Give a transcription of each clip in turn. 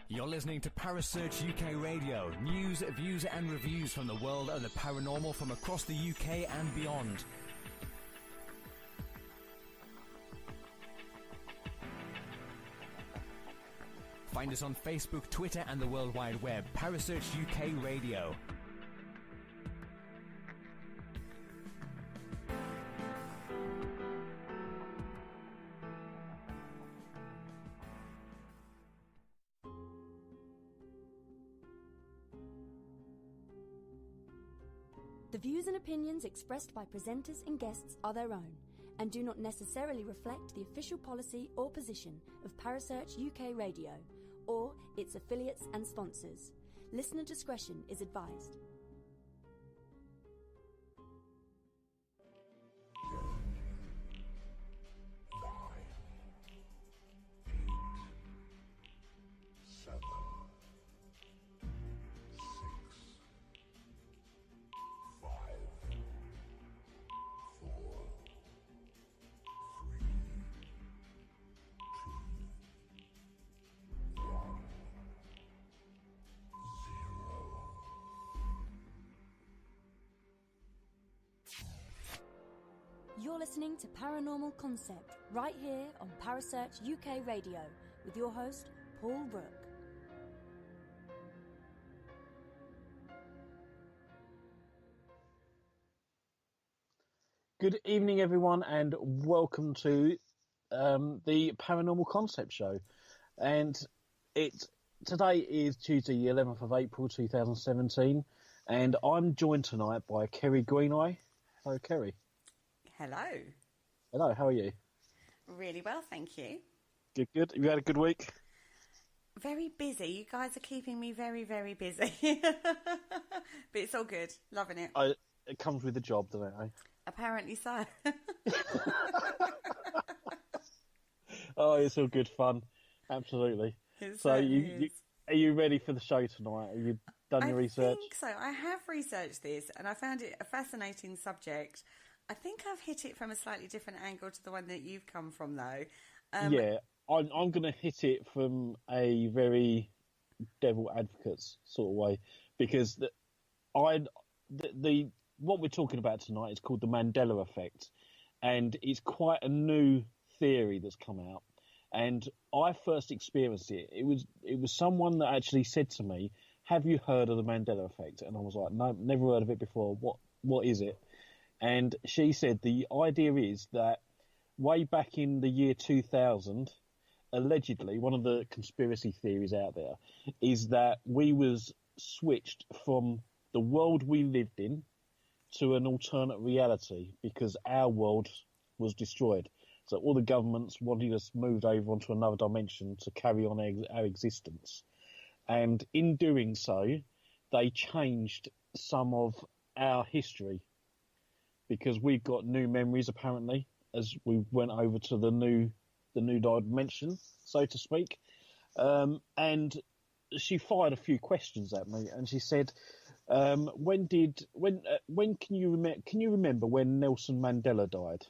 You're listening to Parasearch UK Radio. News, views and reviews from the world of the paranormal from across the UK and beyond. Find us on Facebook, Twitter and the World Wide Web. Parasearch UK Radio. The views and opinions expressed by presenters and guests are their own and do not necessarily reflect the official policy or position of Parasearch UK Radio or its affiliates and sponsors. Listener discretion is advised. You're listening to Paranormal Concept right here on Parasearch UK Radio with your host, Paul Brook. Good evening, everyone, and welcome to the Paranormal Concept Show. And today is Tuesday, the 11th of April, 2017, and I'm joined tonight by Kerry Greeneye. Hello, Kerry. Hello. Hello, how are you? Really well, thank you. Good, good. Have you had a good week? Very busy. You guys are keeping me very, very busy. But it's all good. Loving it. It comes with the job, doesn't it? Eh? Apparently so. Oh, it's all good fun. Absolutely. So are you ready for the show tonight? Have you done your research? I think so. I have researched this and I found it a fascinating subject. I think I've hit it from a slightly different angle to the one that you've come from, though. Yeah, I'm going to hit it from a very devil advocates sort of way, because what we're talking about tonight is called the Mandela effect, and it's quite a new theory that's come out. And I first experienced it. It was someone that actually said to me, "Have you heard of the Mandela effect?" And I was like, "No, never heard of it before. What is it?" And she said the idea is that way back in the year 2000, allegedly, one of the conspiracy theories out there is that we was switched from the world we lived in to an alternate reality because our world was destroyed. So all the governments wanted us moved over onto another dimension to carry on our existence. And in doing so, they changed some of our history, because we've got new memories, apparently, as we went over to the new dimension, so to speak. And she fired a few questions at me, and she said, "When can you remember when Nelson Mandela died?"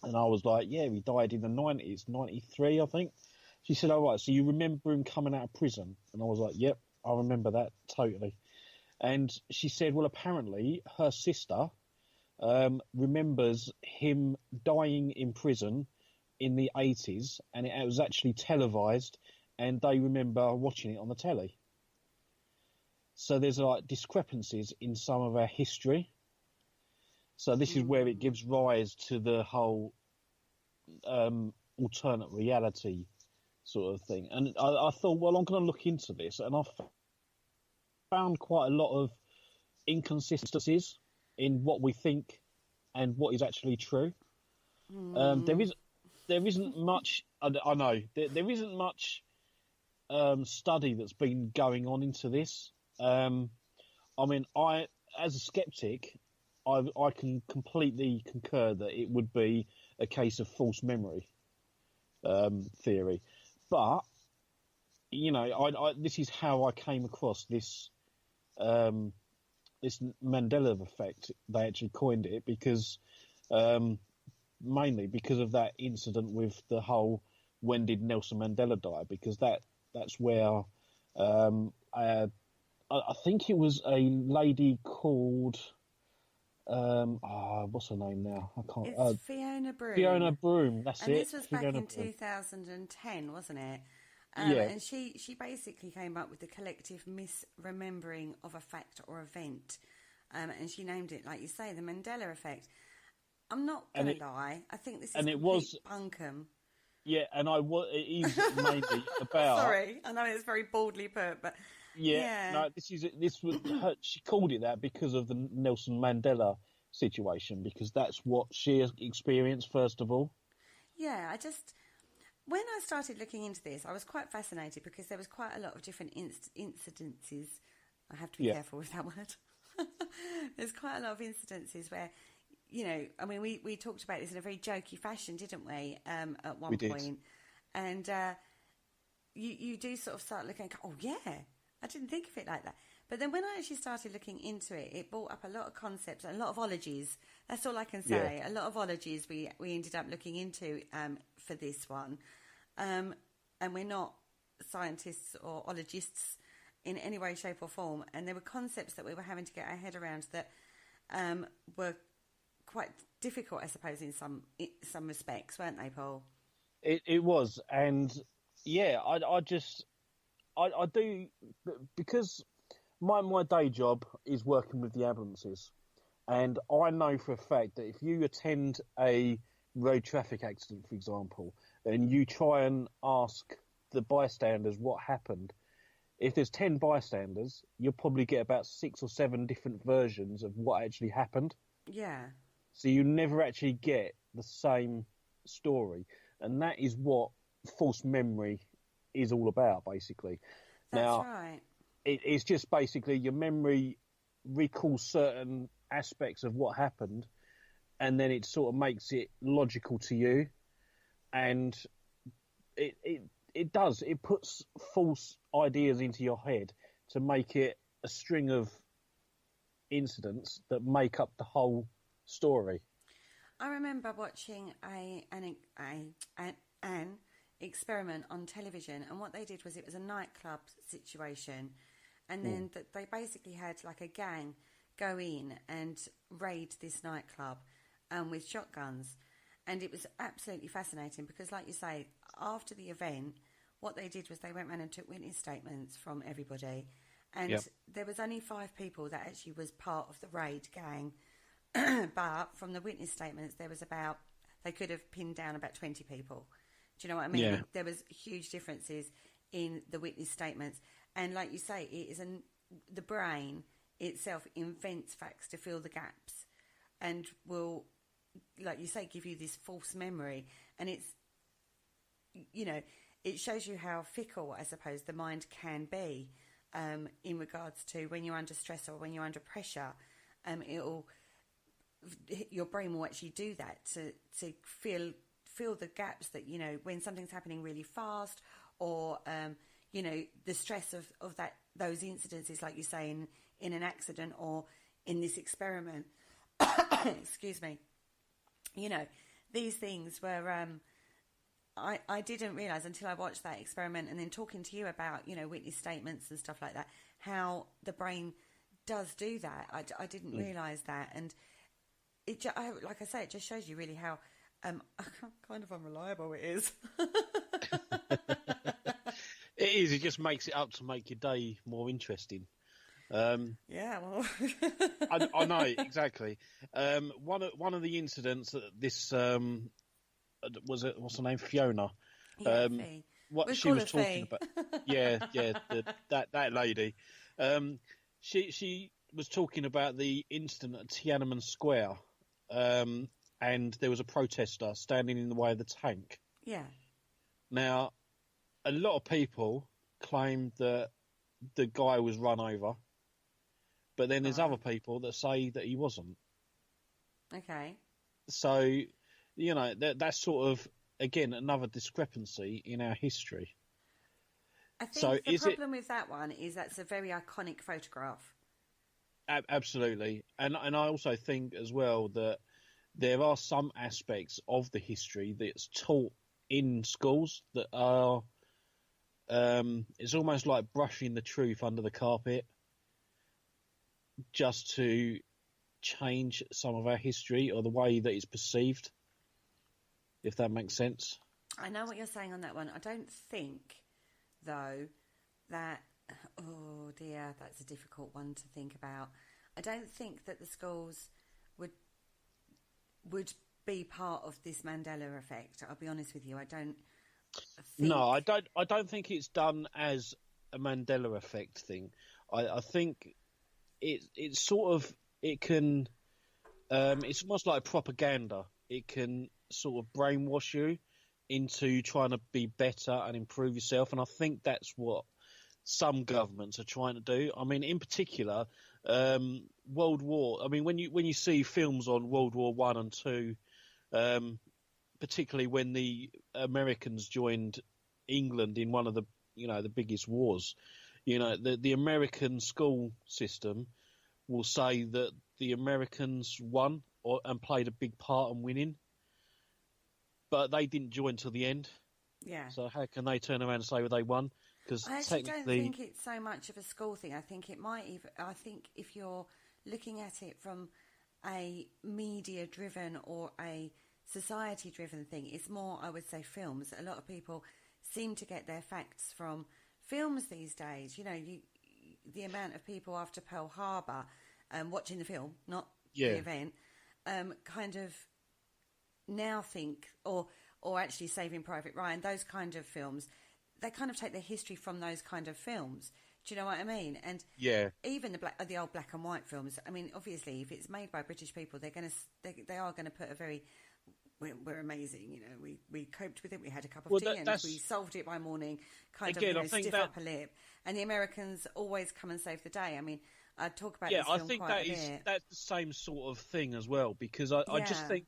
And I was like, "Yeah, he died in the 90s, 93, I think." She said, "Oh, right, so you remember him coming out of prison?" And I was like, "Yep, I remember that totally." And she said, "Well, apparently her sister remembers him dying in prison in the 80s, and it was actually televised, and they remember watching it on the telly." So there's like discrepancies in some of our history. So this is where it gives rise to the whole alternate reality sort of thing. And I thought, well, I'm going to look into this, and I found quite a lot of inconsistencies in what we think and what is actually true. There isn't much. I know there isn't much study that's been going on into this. I mean, as a skeptic, I can completely concur that it would be a case of false memory theory. But you know, this is how I came across this. This Mandela effect, they actually coined it because, mainly because of that incident with the whole when did Nelson Mandela die, because that that's where I think it was a lady called what's her name now? I can't. It's Fiona Broom. Fiona Broom. That's and it. this was back Fiona in Broom. 2010, wasn't it? Yeah. And she basically came up with the collective misremembering of a fact or event. And she named it, like you say, the Mandela effect. I'm not going to lie. I think this is complete bunkum. Yeah, and it is mainly about. Sorry, I know it's very baldly put, but yeah. No, this was her, she called it that because of the Nelson Mandela situation, because that's what she experienced first of all. Yeah, when I started looking into this, I was quite fascinated because there was quite a lot of different incidences. I have to be careful with that word. There's quite a lot of incidences where, I mean, we talked about this in a very jokey fashion, didn't we? At one point, and you do sort of start looking. Oh yeah, I didn't think of it like that. But then when I actually started looking into it, it brought up a lot of concepts, a lot of ologies. That's all I can say. A lot of ologies we ended up looking into for this one. And we're not scientists or ologists in any way, shape or form. And there were concepts that we were having to get our head around that were quite difficult, I suppose, in some respects, weren't they, Paul? It was. And yeah, I do, because my day job is working with the ambulances, and I know for a fact that if you attend a road traffic accident, for example, and you try and ask the bystanders what happened, if there's 10 bystanders, you'll probably get about 6 or 7 different versions of what actually happened. Yeah. So you never actually get the same story, and that is what false memory is all about, basically. That's right. It's just basically your memory recalls certain aspects of what happened, and then it sort of makes it logical to you, and it does. It puts false ideas into your head to make it a string of incidents that make up the whole story. I remember watching an experiment on television, and what they did was it was a nightclub situation, and then they basically had like a gang go in and raid this nightclub with shotguns, and it was absolutely fascinating because, like you say, after the event, what they did was they went round and took witness statements from everybody, and there was only 5 people that actually was part of the raid gang, but from the witness statements they could have pinned down about 20 people. Do you know what I mean? Yeah. There was huge differences in the witness statements. And like you say, the brain itself invents facts to fill the gaps and will, like you say, give you this false memory. And it's, it shows you how fickle, I suppose, the mind can be in regards to when you're under stress or when you're under pressure. Your brain will actually do that to fill the gaps that, when something's happening really fast or, the stress of those incidences, like you say, in an accident or in this experiment. Excuse me. These things were, I didn't realise until I watched that experiment and then talking to you about, witness statements and stuff like that, how the brain does do that. I didn't realise that. And like I say, it just shows you really how kind of unreliable it is. It is. It just makes it up to make your day more interesting. Yeah, well, I know exactly. One of the incidents that this what's her name, Fiona. Yeah, what she was talking about. That lady. She was talking about the incident at Tiananmen Square, and there was a protester standing in the way of the tank. Yeah. Now, a lot of people claim that the guy was run over, but then there's other people that say that he wasn't. Okay. So, that's sort of, again, another discrepancy in our history. I think the problem with that one is that's a very iconic photograph. Absolutely. And I also think as well that there are some aspects of the history that's taught in schools that are it's almost like brushing the truth under the carpet just to change some of our history or the way that it's perceived, if that makes sense. I know what you're saying on that one. I don't think, though, that... Oh, dear, that's a difficult one to think about. I don't think that the schools would be part of this Mandela effect. I'll be honest with you. I don't think... No, I don't think it's done as a Mandela effect thing. I think it's sort of... It can... it's almost like propaganda. It can sort of brainwash you into trying to be better and improve yourself, and I think that's what some governments are trying to do. I mean, in particular, World War. I mean, when you see films on World War One and Two, particularly when the Americans joined England in one of the the biggest wars, the American school system will say that the Americans won and played a big part in winning, but they didn't join till the end. Yeah. So how can they turn around and say they won? Because I actually don't think it's so much of a school thing. I think it might even... I think if you're looking at it from a media-driven or a society-driven thing, it's more, I would say, films. A lot of people seem to get their facts from films these days. The amount of people after Pearl Harbor watching the film, not the event, kind of now think, or actually Saving Private Ryan, those kind of films... They kind of take their history from those kind of films. Do you know what I mean? And even the old black and white films. I mean, obviously, if it's made by British people, they are going to put a very... We're amazing, We coped with it. We had a cup of tea and we solved it by morning. Kind of stiff upper lip. And the Americans always come and save the day. I mean, I talk about this film quite a bit. That's the same sort of thing as well, because I just think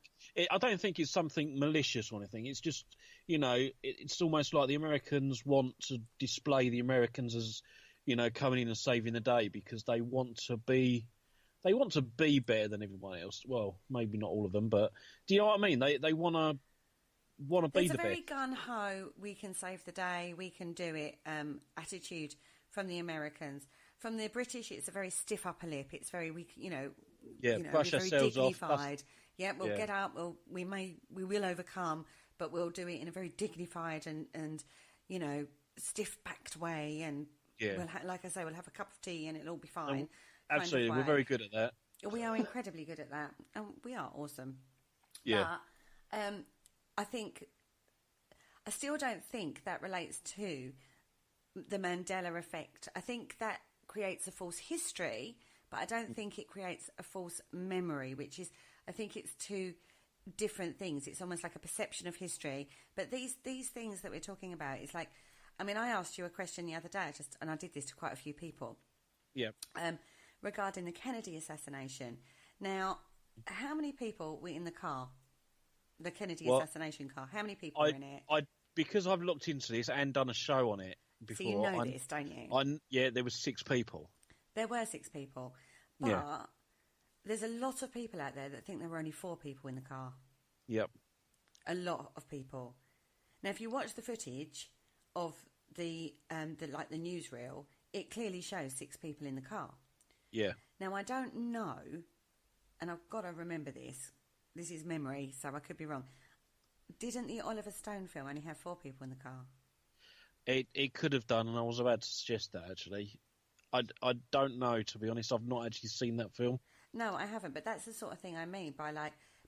I don't think it's something malicious or anything. It's just it's almost like the Americans want to display the Americans as coming in and saving the day because they want to be better than everyone else. Well, maybe not all of them, but do you know what I mean? They want to be the best. There's a very gun ho, we can save the day, we can do it attitude from the Americans. From the British, it's a very stiff upper lip. It's very weak, brush very ourselves dignified. off. We'll get up. We will overcome, but we'll do it in a very dignified and stiff-backed way. And like I say, we'll have a cup of tea and it'll all be fine. Absolutely, we're very good at that. We are incredibly good at that, and we are awesome. Yeah. But I still don't think that relates to the Mandela effect. I think that creates a false history, but I don't think it creates a false memory, which is, I think it's two different things. It's almost like a perception of history. But these things that we're talking about, it's like, I mean, I asked you a question the other day, and I did this to quite a few people. Yeah. Regarding the Kennedy assassination. Now, how many people were in the car? The Kennedy assassination car. How many people were in it? Because I've looked into this and done a show on it before. So you know this, don't you? There were 6 people. There were 6 people. But there's a lot of people out there that think there were only 4 people in the car. Yep. A lot of people. Now, if you watch the footage of the newsreel, it clearly shows 6 people in the car. Yeah. Now, I don't know, and I've got to remember this. This is memory, so I could be wrong. Didn't the Oliver Stone film only have 4 people in the car? It could have done, and I was about to suggest that, actually. I don't know, to be honest. I've not actually seen that film. No, I haven't, but that's the sort of thing I mean by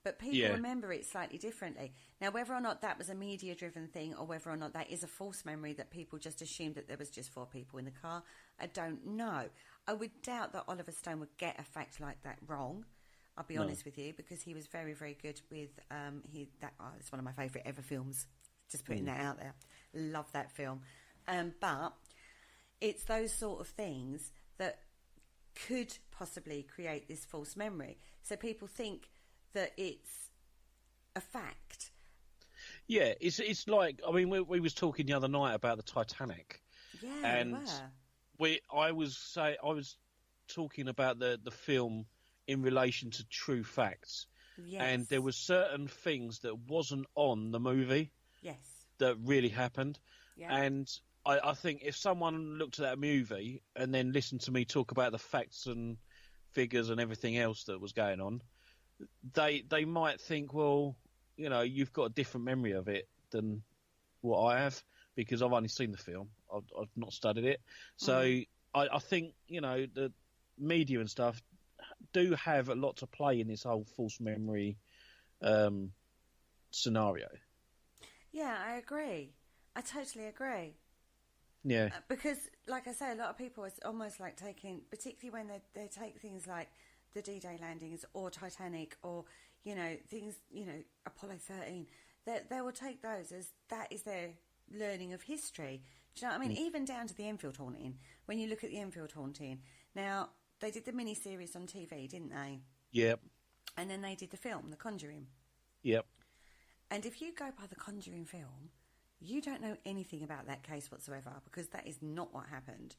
but people remember it slightly differently. Now, whether or not that was a media-driven thing or whether or not that is a false memory that people just assumed that there was just 4 people in the car, I don't know. I would doubt that Oliver Stone would get a fact like that wrong. I'll be honest with you, because he was very, very good with it's one of my favourite ever films. Just putting that out there. Love that film. But it's those sort of things that could possibly create this false memory. So people think that it's a fact. Yeah, it's like, I mean, we was talking the other night about the Titanic. Yeah, and I was talking about the film in relation to true facts. Yes. And there were certain things that wasn't on the movie. Yes. That really happened. Yeah. And I think if someone looked at that movie and then listened to me talk about the facts and figures and everything else that was going on, they might think, well, you've got a different memory of it than what I have, because I've only seen the film. I've not studied it. So I think, the media and stuff do have a lot to play in this whole false memory scenario. Yeah, I agree. I totally agree. Yeah. Because, like I say, a lot of people, it's almost like taking, particularly when they take things like the D-Day landings or Titanic or, things, Apollo 13, they will take those as that is their learning of history. Do you know what I mean? Even down to the Enfield haunting. When you look at the Enfield haunting, now, they did the mini-series on TV, didn't they? Yep. And then they did the film, The Conjuring. Yep. And if you go by The Conjuring film, you don't know anything about that case whatsoever, because that is not what happened.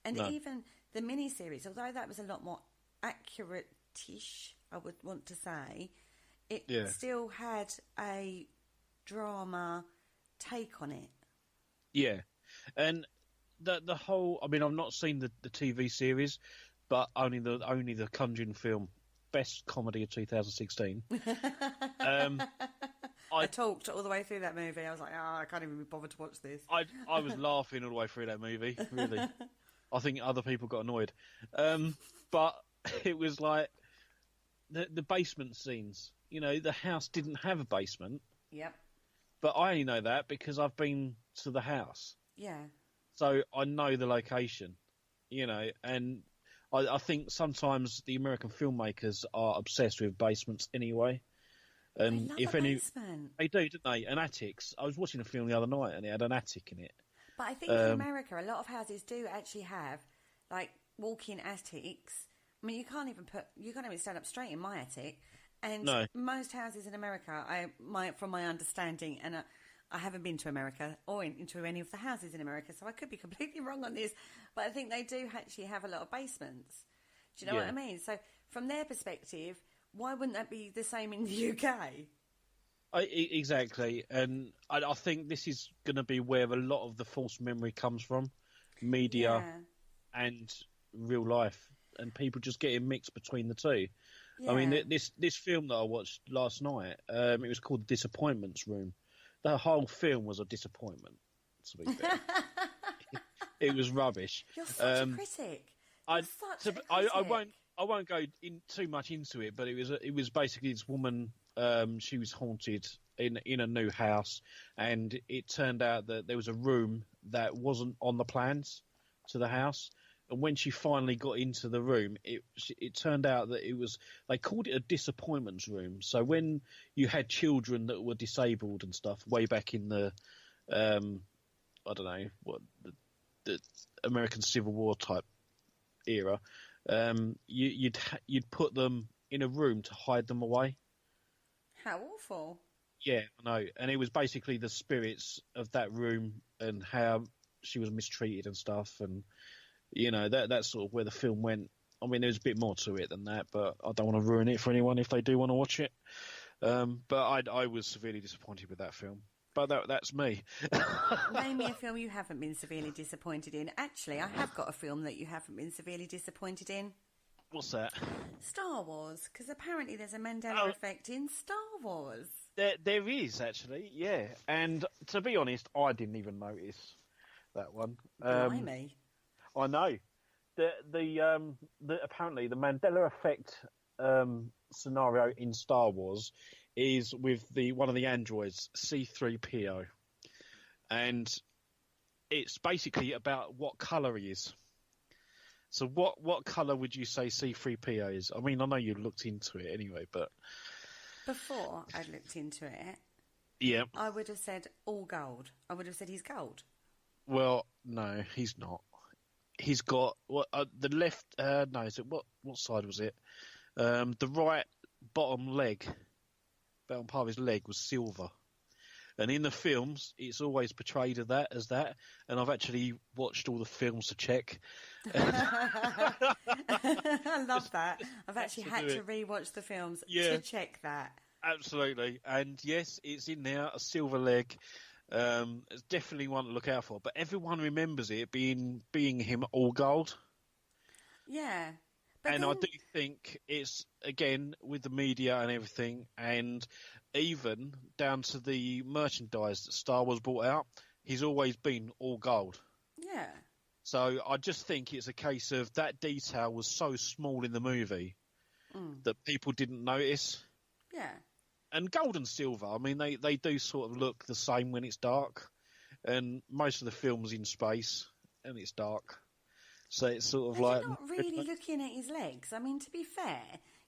And even the mini-series, although that was a lot more accurate-ish, I would want to say, it still had a drama take on it. Yeah. And the whole, I've not seen the TV series, but only the Conjuring film, best comedy of 2016. I talked all the way through that movie. I was like, I can't even be bothered to watch this. I was laughing all the way through that movie, really. I think other people got annoyed. But it was like the basement scenes. The house didn't have a basement. Yep. But I only know that because I've been to the house. Yeah. So I know the location, and I think sometimes the American filmmakers are obsessed with basements anyway. And if any, basement. They do, don't they? And attics. I was watching a film the other night and it had an attic in it. But I think in America, a lot of houses do actually have like walk-in attics. You can't even stand up straight in my attic. And most houses in America, from my understanding, and I haven't been to America or into any of the houses in America, so I could be completely wrong on this, but I think they do actually have a lot of basements. Do you know what I mean? So from their perspective, why wouldn't that be the same in the UK? Exactly. And I think this is going to be where a lot of the false memory comes from, media and real life, and people just getting mixed between the two. Yeah. This film that I watched last night, it was called The Disappointments Room. The whole film was a disappointment, to be fair. It was rubbish. You're such a critic. I won't go in too much into it, but it was basically this woman. She was haunted in a new house, and it turned out that there was a room that wasn't on the plans to the house. And when she finally got into the room, it turned out that they called it a disappointments room. So when you had children that were disabled and stuff way back in the, I don't know, what the American Civil War type era, you'd put them in a room to hide them away. How awful. Yeah, I know. And it was basically the spirits of that room and how she was mistreated and stuff, and that's sort of where the film went. There's a bit more to it than that, but I don't want to ruin it for anyone if they do want to watch it. But I was severely disappointed with that film. But that's me. Name me a film you haven't been severely disappointed in. Actually, I have got a film that you haven't been severely disappointed in. What's that? Star Wars, because apparently there's a Mandela effect in Star Wars. There is, actually, yeah. And to be honest, I didn't even notice that one. Blimey. I know. The apparently the Mandela effect scenario in Star Wars is with one of the androids, C-3PO, and it's basically about what colour he is. So what colour would you say C-3PO is? I know you looked into it anyway, but before I looked into it, yeah, I would have said all gold. I would have said he's gold. Well, no, he's not. He's got the left. No, is it what side was it? The right bottom part of his leg was silver, and in the films, it's always portrayed as that. And I've actually watched all the films to check. I love that. I've actually had to rewatch the films to check that. Absolutely, and yes, it's in there, a silver leg. It's definitely one to look out for. But everyone remembers it being him all gold. Yeah. But And then, I do think it's, again, with the media and everything, and even down to the merchandise that Star Wars brought out, he's always been all gold. yeah. So I just think it's a case of that detail was so small in the movie that people didn't notice. Yeah. And gold and silver, I mean, they do sort of look the same when it's dark. And most of the film's in space, and it's dark. So it's sort of But like... you're not really looking at his legs. I mean, to be fair,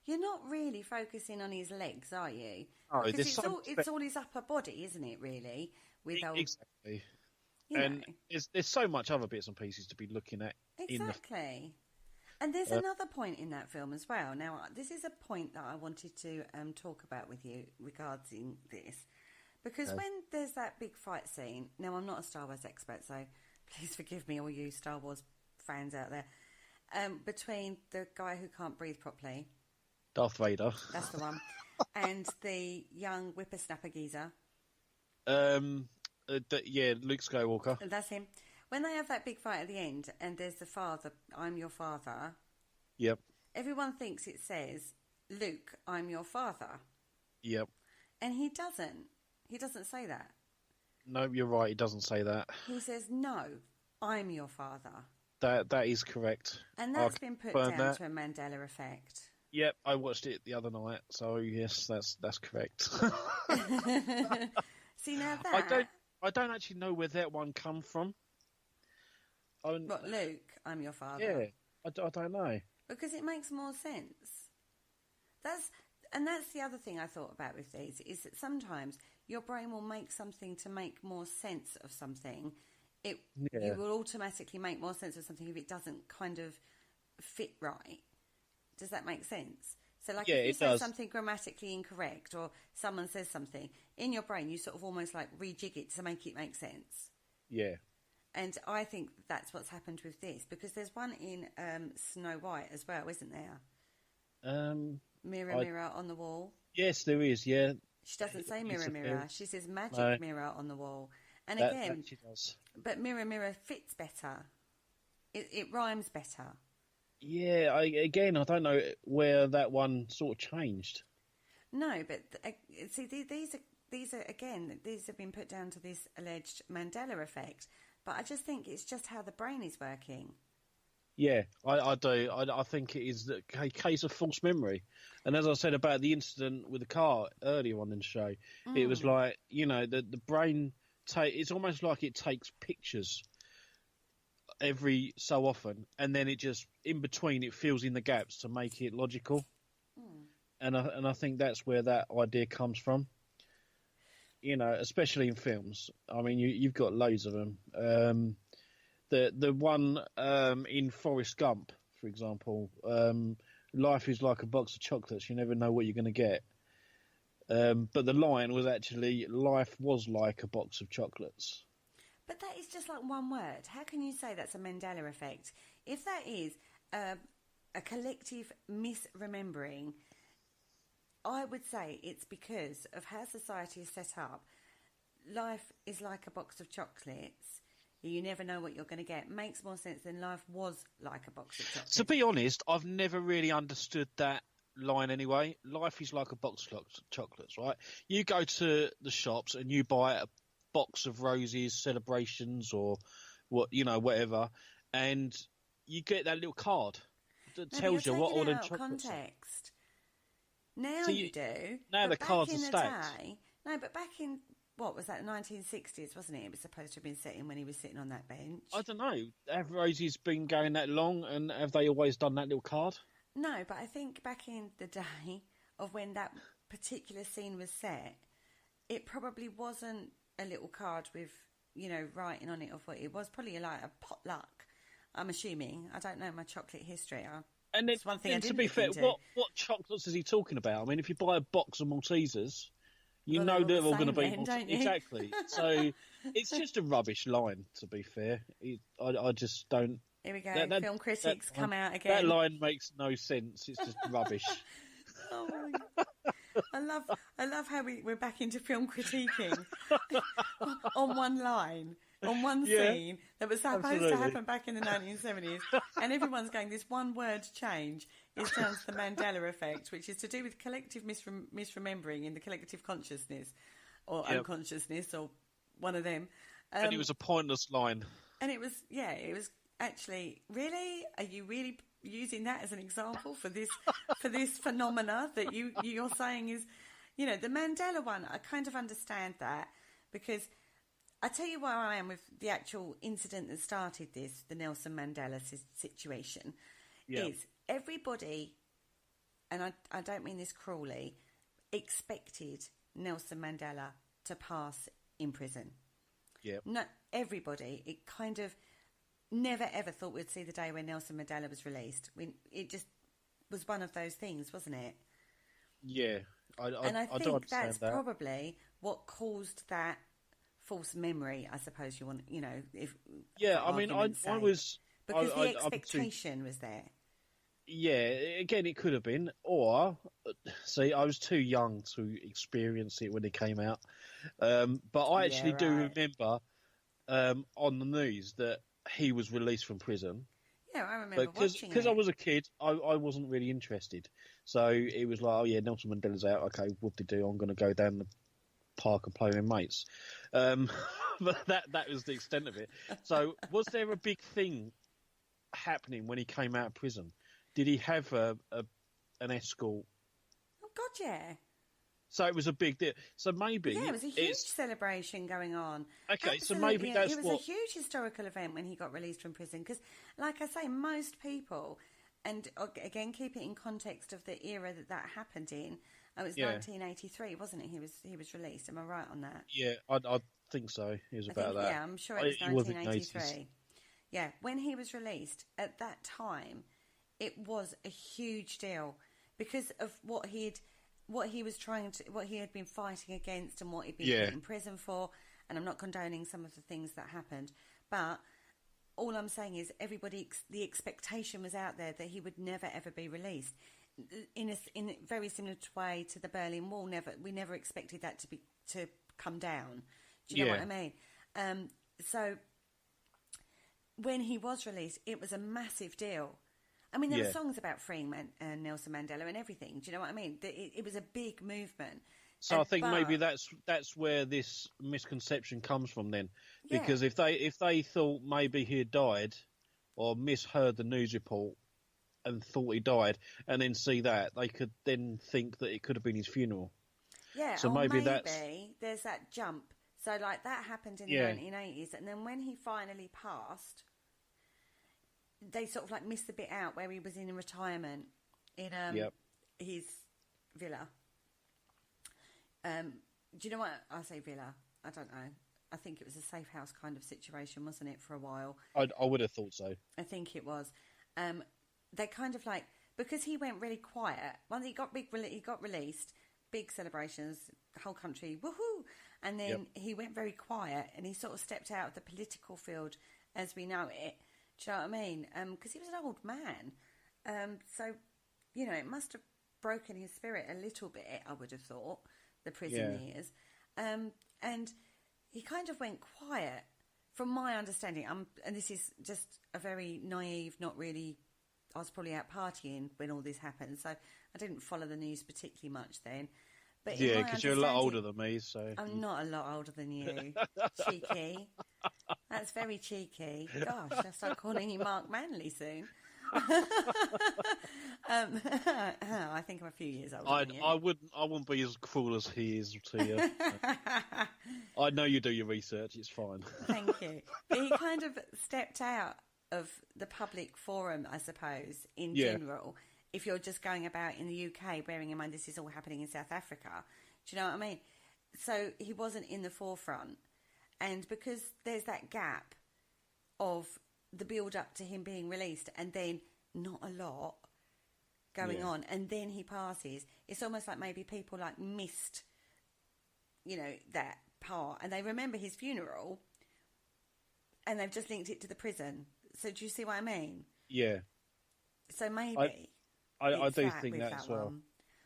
you're not really focusing on his legs, are you? No, Because there's it's all his upper body, isn't it, really? With Exactly. you know. And there's so much other bits and pieces to be looking at. Exactly. And there's another point in that film as well. Now, this is a point that I wanted to talk about with you regarding this. Because when there's that big fight scene, now I'm not a Star Wars expert, so please forgive me, all you Star Wars fans out there, between the guy who can't breathe properly, Darth Vader. that's the one, and the young whippersnapper geezer. Luke Skywalker. That's him. When they have that big fight at the end, and there's the father, I'm your father. Yep. Everyone thinks it says, Luke, I'm your father. Yep. And he doesn't. He doesn't say that. No, you're right. He doesn't say that. He says, no, I'm your father. That is correct. And that's been put down to a Mandela effect. Yep, I watched it the other night, so yes, that's correct. See, now that... I don't actually know where that one come from. What, Luke, I'm your father? Yeah, I don't know. Because it makes more sense. That's the other thing I thought about with these, is that sometimes your brain will make something to make more sense of something. You will automatically make more sense of something if it doesn't kind of fit right. Does that make sense? So, like, if you say something grammatically incorrect, or someone says something, in your brain you sort of almost like rejig it to make it make sense. Yeah. And I think that's what's happened with this, because there's one in Snow White as well, isn't there? Mirror, mirror on the wall. Yes, there is, yeah. She doesn't say mirror, mirror. She says magic mirror on the wall. And again, she does. But mirror, mirror fits better. It rhymes better. Yeah, I don't know where that one sort of changed. No, but see, these have been put down to this alleged Mandela effect. But I just think it's just how the brain is working. Yeah, I do. I think it is a case of false memory. And as I said about the incident with the car earlier on in the show, it was like, the brain, it's almost like it takes pictures every so often, and then it just, in between, it fills in the gaps to make it logical. And I think that's where that idea comes from. Especially in films. I mean, you've got loads of them. The one in Forrest Gump, for example, life is like a box of chocolates. You never know what you're going to get. But the line was actually, life was like a box of chocolates. But that is just like one word. How can you say that's a Mandela effect? If that is a collective misremembering, I would say it's because of how society is set up. Life is like a box of chocolates. You never know what you're going to get. Makes more sense than life was like a box of chocolates. To be honest, I've never really understood that line anyway. Life is like a box of chocolates, right? You go to the shops and you buy a box of roses, celebrations, or whatever, and you get that little card that tells you what all the chocolates context. Now so you do. Now the cards are stacked. But back in, what was that, 1960s, wasn't it? It was supposed to have been sitting when he was sitting on that bench. I don't know. Have roses been going that long, and have they always done that little card? No, but I think back in the day of when that particular scene was set, it probably wasn't a little card with, writing on it of what it was. Probably like a potluck, I'm assuming. I don't know my chocolate history. And then, one thing to be fair, what chocolates is he talking about? I mean, if you buy a box of Maltesers, they're all going to be exactly. So it's just a rubbish line. To be fair, I just don't. Here we go. Film critics come out again. That line makes no sense. It's just rubbish. Oh my God. I love how we're back into film critiquing on one line, on one scene that was supposed to happen back in the 1970s, and everyone's going, this one word change is down to the Mandela effect, which is to do with collective misremembering in the collective consciousness, or unconsciousness, or one of them. And it was a pointless line. And it was actually, really? Are you really using that as an example for this phenomena that you're saying is, the Mandela one? I kind of understand that, because I tell you where I am with the actual incident that started this, the Nelson Mandela situation, is everybody, and I don't mean this cruelly, expected Nelson Mandela to pass in prison. Yeah. Not everybody. It kind of never ever thought we'd see the day when Nelson Mandela was released. It just was one of those things, wasn't it? Yeah. I think that's probably what caused that false memory, I suppose you want, if... Yeah, I mean, I was... Because the expectation was there. Yeah, again, it could have been. Or, see, I was too young to experience it when it came out. But I actually do remember on the news that he was released from prison. Yeah, I remember watching it. Because I was a kid, I wasn't really interested. So it was like, oh yeah, Nelson Mandela's out. Okay, what to do? I'm going to go down the park and play with mates. But that was the extent of it. So was there a big thing happening when he came out of prison? Did he have an escort? Oh God, yeah. So it was a big deal. So maybe it was a huge celebration going on. Okay, Absolutely. so maybe that's it was a huge historical event when he got released from prison. Because, like I say, most people, and again, keep it in context of the era that happened in. It was 1983, wasn't it? He was released. Am I right on that? Yeah, I think so. It was about that. Yeah, I'm sure it was 1983. Yeah, when he was released at that time, it was a huge deal because of what he had been fighting against and what he'd been put in prison for. And I'm not condoning some of the things that happened, but all I'm saying is the expectation was out there that he would never ever be released. In a very similar way to the Berlin Wall, we never expected that to come down. Do you know what I mean? So when he was released, it was a massive deal. I mean, there were songs about freeing Nelson Mandela and everything. Do you know what I mean? It was a big movement. So I think maybe that's where this misconception comes from then, because if they thought maybe he had died, or misheard the news report and thought he died, and then see that, they could then think that it could have been his funeral. Yeah, so maybe there's that jump. So like that happened in the 1980s, and then when he finally passed, they sort of like missed the bit out where he was in retirement in his villa. Do you know what? I say villa. I don't know. I think it was a safe house kind of situation, wasn't it, for a while? I would have thought so. I think it was. They kind of like, because he went really quiet. Once he got released, big celebrations, the whole country, woohoo! And then he went very quiet, and he sort of stepped out of the political field as we know it. Do you know what I mean? Because he was an old man. So, it must have broken his spirit a little bit, I would have thought, the prison years. And he kind of went quiet, from my understanding. And this is just a very naive, not really... I was probably out partying when all this happened, so I didn't follow the news particularly much then. But because you're a lot older than me, so... I'm not a lot older than you. Cheeky. That's very cheeky. Gosh, I'll start calling you Mark Manley soon. I think I'm a few years older than you. I wouldn't be as cruel as he is to you. I know you do your research, it's fine. Thank you. But he kind of stepped out of the public forum, I suppose, in general, if you're just going about in the UK, bearing in mind this is all happening in South Africa. Do you know what I mean? So he wasn't in the forefront. And because there's that gap of the build-up to him being released and then not a lot going on, and then he passes, it's almost like maybe people like missed, that part. And they remember his funeral and they've just linked it to the prison. So do you see what I mean? Yeah. So maybe I do think that as well.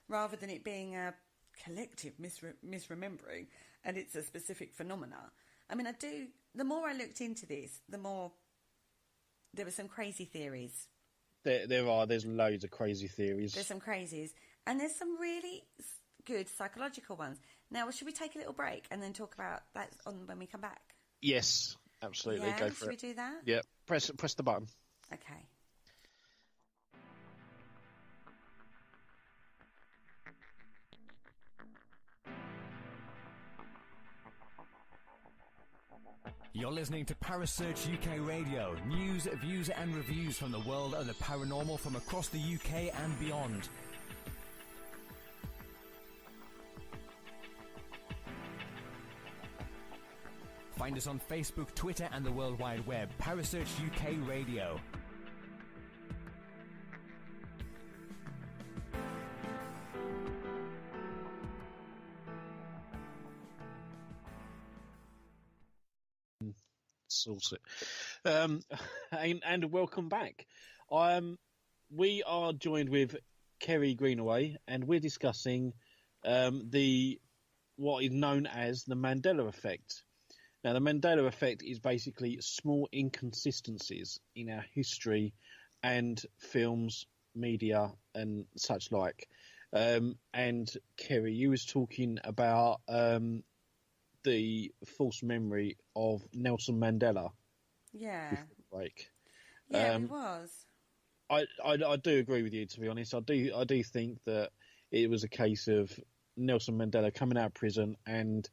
rather than it being a collective misremembering, and it's a specific phenomena. I mean, the more I looked into this, the more there were some crazy theories. There's loads of crazy theories. There's some crazies, and there's some really good psychological ones. Now, should we take a little break and then talk about that when we come back? Yes, absolutely. Yeah? Go for Should we it. do that? Yeah, press the button. Okay. You're listening to Parasearch UK Radio. News, views and reviews from the world of the paranormal from across the UK and beyond. Find us on Facebook, Twitter and the World Wide Web. Parasearch UK Radio. Sort it. And welcome back. We are joined with Kerry Greenaway, and we're discussing what is known as the Mandela effect. Now, the Mandela effect is basically small inconsistencies in our history and films, media, and such like. And Kerry, you was talking about the false memory of Nelson Mandela. Yeah. Like, yeah, it was. I do agree with you, to be honest. I do think that it was a case of Nelson Mandela coming out of prison, and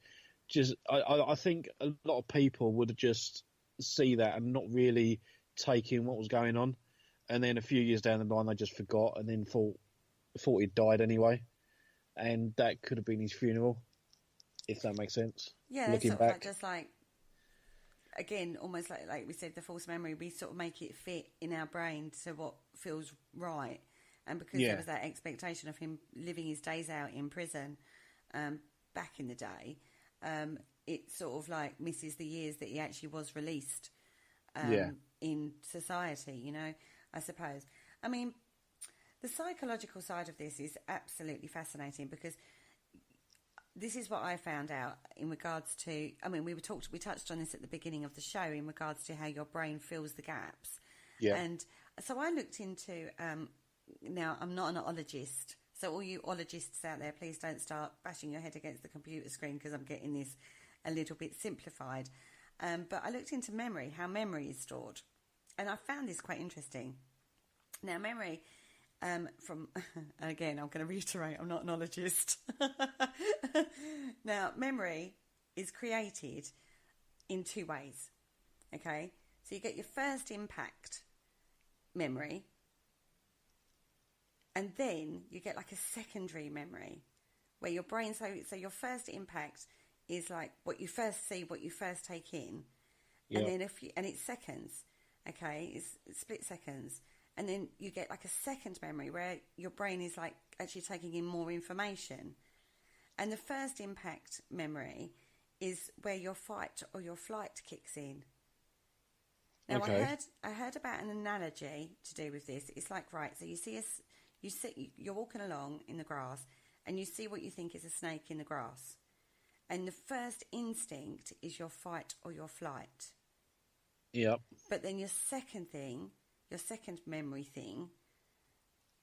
just I think a lot of people would just see that and not really take in what was going on, and then a few years down the line they just forgot and then thought he'd died anyway, and that could have been his funeral, if that makes sense. Yeah, looking sort back. of like, just like, again, almost like we said, the false memory, we sort of make it fit in our brain to what feels right. And because there was that expectation of him living his days out in prison back in the day, it sort of like misses the years that he actually was released in society, you know, I suppose. I mean, the psychological side of this is absolutely fascinating, because this is what I found out in regards to, I mean, we touched on this at the beginning of the show in regards to how your brain fills the gaps. Yeah. And so I looked into, now I'm not an ologist, so all you ologists out there, please don't start bashing your head against the computer screen, because I'm getting this a little bit simplified. But I looked into memory, how memory is stored. And I found this quite interesting. Now, memory, again, I'm going to reiterate, I'm not an ologist. Now, memory is created in two ways, okay? So you get your first impact memory, and then you get like a secondary memory, where your brain, so your first impact is like what you first see, what you first take in, and then and it's seconds, okay? It's split seconds. And then you get like a second memory where your brain is like actually taking in more information. And the first impact memory is where your fight or your flight kicks in. Now, okay. I heard about an analogy to do with this. It's like, right, so you're walking along in the grass and you see what you think is a snake in the grass. And the first instinct is your fight or your flight. Yep. But then your second memory thing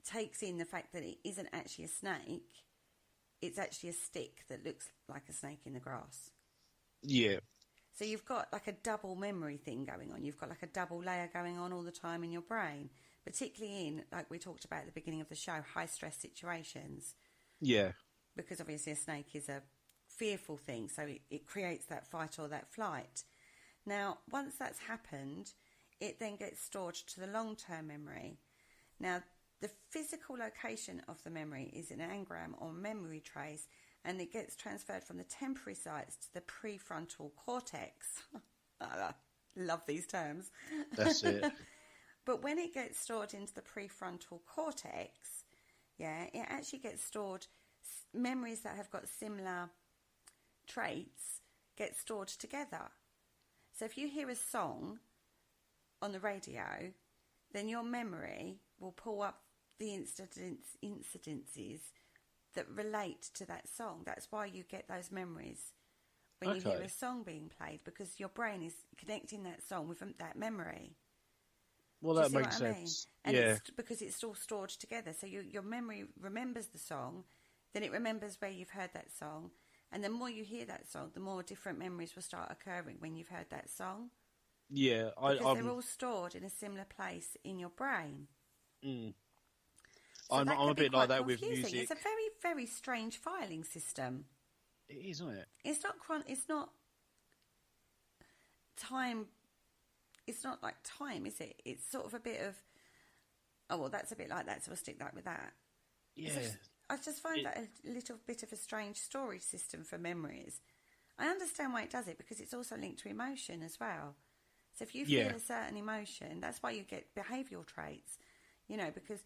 takes in the fact that it isn't actually a snake, it's actually a stick that looks like a snake in the grass. Yeah. So you've got like a double memory thing going on. You've got like a double layer going on all the time in your brain, particularly in, like we talked about at the beginning of the show, high stress situations. Yeah. Because obviously a snake is a fearful thing, so it creates that fight or that flight. Now, once that's happened, it then gets stored to the long-term memory. Now, the physical location of the memory is an engram or memory trace, and it gets transferred from the temporary sites to the prefrontal cortex. I love these terms. That's it. But when it gets stored into the prefrontal cortex, it actually gets stored, memories that have got similar traits get stored together. So if you hear a song on the radio, then your memory will pull up the incidences that relate to that song. That's why you get those memories when you hear a song being played, because your brain is connecting that song with that memory. Well, that makes sense. And it's because it's all stored together. So your memory remembers the song, then it remembers where you've heard that song. And the more you hear that song, the more different memories will start occurring when you've heard that song. Yeah. Because they're all stored in a similar place in your brain. Mm. So I'm a bit like that confusing. with music. It's a very, very strange filing system. It is, isn't it? It's not time. It's not like time, is it? It's sort of a bit of, oh, well, that's a bit like that, so we'll stick that with that. Yeah. I just find that a little bit of a strange storage system for memories. I understand why it does it, because it's also linked to emotion as well. So if you feel a certain emotion, that's why you get behavioural traits, because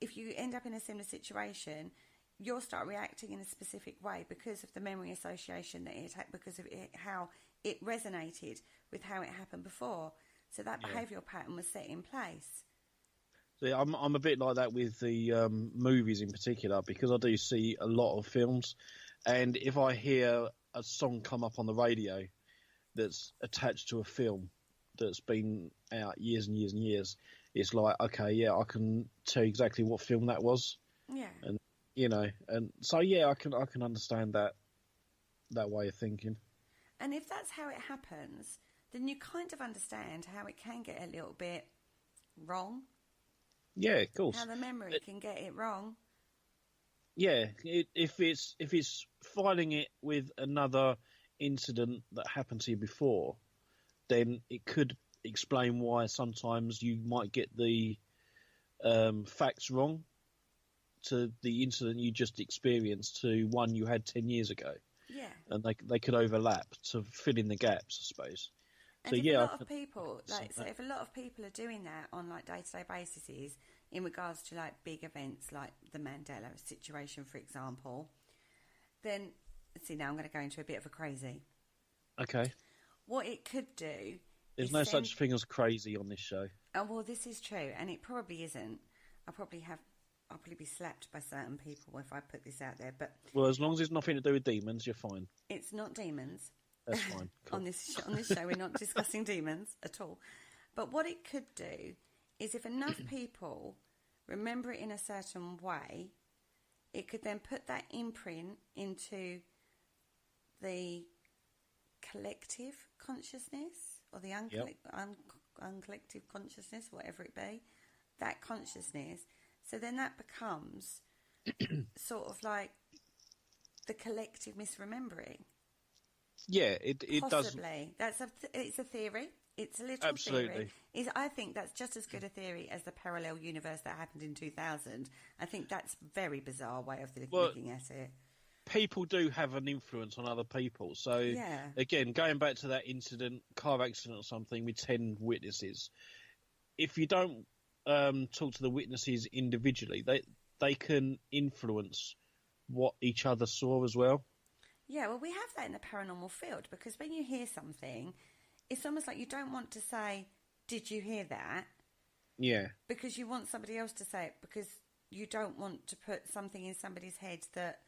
if you end up in a similar situation, you'll start reacting in a specific way because of the memory association that it had, because of how it resonated with how it happened before. So that behavioural pattern was set in place. See, I'm a bit like that with the movies in particular, because I do see a lot of films, and if I hear a song come up on the radio that's attached to a film that's been out years and years and years, it's like, okay, yeah, I can tell you exactly what film that was. Yeah. And and so I can understand that way of thinking. And if that's how it happens, then you kind of understand how it can get a little bit wrong. Yeah, of course. How the memory can get it wrong. Yeah, if it's filing it with another incident that happened to you before, then it could explain why sometimes you might get the facts wrong to the incident you just experienced to one you had 10 years ago. Yeah. And they could overlap to fill in the gaps, I suppose. And if a lot of people, if a lot of people are doing that on like day-to-day basis in regards to like big events like the Mandela situation, for example, then, see, now I'm going to go into a bit of a crazy. Okay. What it could do... There's no such thing as crazy on this show. Oh, well, this is true, and it probably isn't. I'll probably be slapped by certain people if I put this out there, but... Well, as long as it's nothing to do with demons, you're fine. It's not demons. That's fine. Cool. On this show, we're not discussing demons at all. But what it could do is if enough people remember it in a certain way, it could then put that imprint into the collective consciousness or the uncollective consciousness, whatever it be, that consciousness. So then that becomes sort of like the collective misremembering. Yeah, it does. Possibly. It's a theory. It's a little Absolutely. theory. I think that's just as good a theory as the parallel universe that happened in 2000. I think that's a very bizarre way of looking at it. People do have an influence on other people. So, again, going back to that incident, car accident or something with 10 witnesses, if you don't talk to the witnesses individually, they can influence what each other saw as well. Yeah, well, we have that in the paranormal field, because when you hear something, it's almost like you don't want to say, did you hear that? Yeah. Because you want somebody else to say it, because you don't want to put something in somebody's head that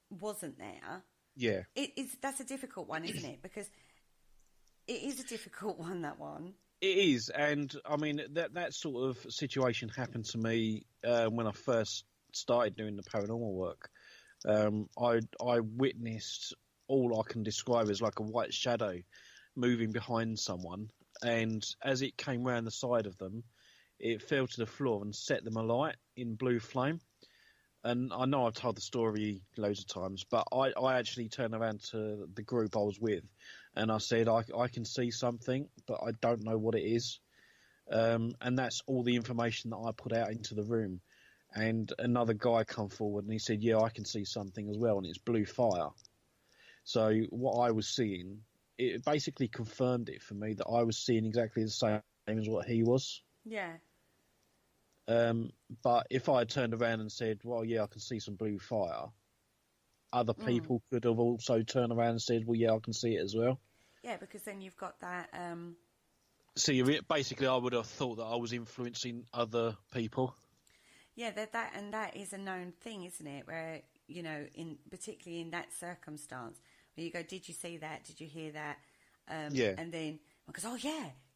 wasn't there. Yeah. That's a difficult one, isn't it? Because it is a difficult one, that one. It is, and I mean, that sort of situation happened to me when I first started doing the paranormal work. I witnessed all I can describe as like a white shadow moving behind someone, and as it came round the side of them, it fell to the floor and set them alight in blue flame. And I know I've told the story loads of times, but I actually turned around to the group I was with and I said, I can see something, but I don't know what it is. And that's all the information that I put out into the room. And another guy come forward and he said, yeah, I can see something as well, and it's blue fire. So what I was seeing, it basically confirmed it for me that I was seeing exactly the same as what he was. Yeah. But if I had turned around and said, well, yeah, I can see some blue fire, other people could have also turned around and said, well, yeah, I can see it as well. Yeah, because then you've got that... So basically I would have thought that I was influencing other people. Yeah, that is a known thing, isn't it? Where particularly in that circumstance, where you go, did you see that? Did you hear that? Yeah. And then one goes, oh,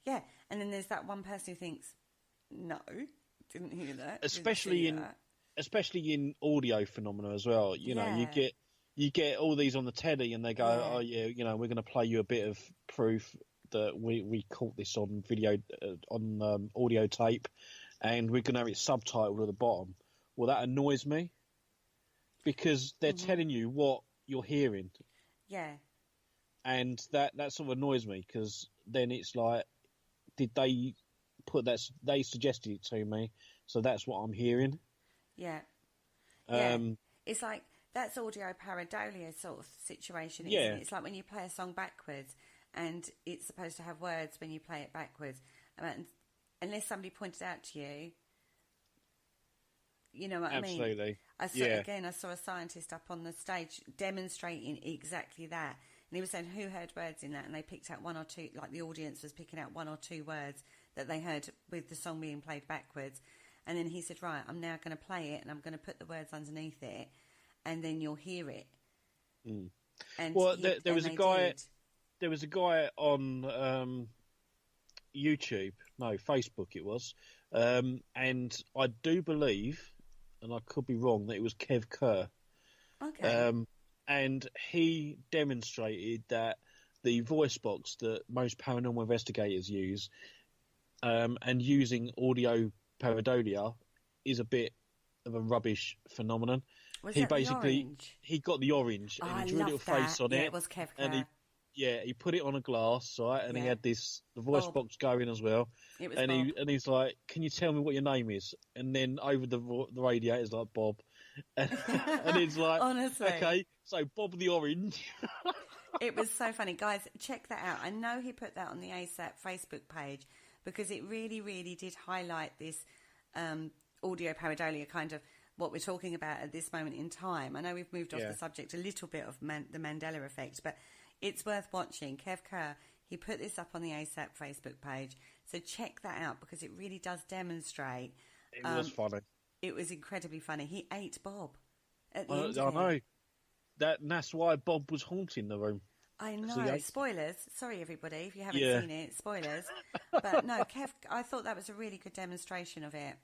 yeah. And then there's that one person who thinks, no, didn't hear that. Especially in audio phenomena as well. You know, you get all these on the telly and they go, oh, yeah, we're going to play you a bit of proof that we caught this on video, on audio tape, and we're going to have it subtitled at the bottom. Well, that annoys me because they're telling you what you're hearing. Yeah. And that sort of annoys me because then it's like, did they put that? They suggested it to me, so that's what I'm hearing. Yeah. It's like, that's audio pareidolia sort of situation, isn't it? It's like when you play a song backwards and it's supposed to have words when you play it backwards. Unless somebody pointed out to you, you know what I mean? Absolutely. I saw a scientist up on the stage demonstrating exactly that. And he was saying who heard words in that, and they picked out one or two, like the audience was picking out one or two words that they heard with the song being played backwards. And then he said, right, I'm now going to play it and I'm going to put the words underneath it, and then you'll hear it. Mm. And well, there was a guy. There was a guy on YouTube, no, Facebook it was, and I do believe, and I could be wrong, that it was Kev Kerr. Okay. And he demonstrated that the voice box that most paranormal investigators use, and using audio pareidolia, is a bit of a rubbish phenomenon. Was he that basically the orange? He got the orange and he drew a little face on it. It was Kev Kerr. And he put it on a glass, right? And he had the voice Bob. box going as well. It was and Bob. he's like, "Can you tell me what your name is?" And then over the radio, it's like Bob, and it's like, honestly, okay, so Bob the Orange. It was so funny, guys. Check that out. I know he put that on the ASAP Facebook page because it really, really did highlight this audio pareidolia, kind of what we're talking about at this moment in time. I know we've moved off the subject a little bit of the Mandela effect, but it's worth watching. Kev Kerr, he put this up on the ASAP Facebook page, so check that out because it really does demonstrate. It was funny. It was incredibly funny. He ate Bob at the end. I know. That's why Bob was haunting the room. I know. Spoilers. Sorry, everybody, if you haven't seen it. Spoilers. But no, Kev, I thought that was a really good demonstration of it.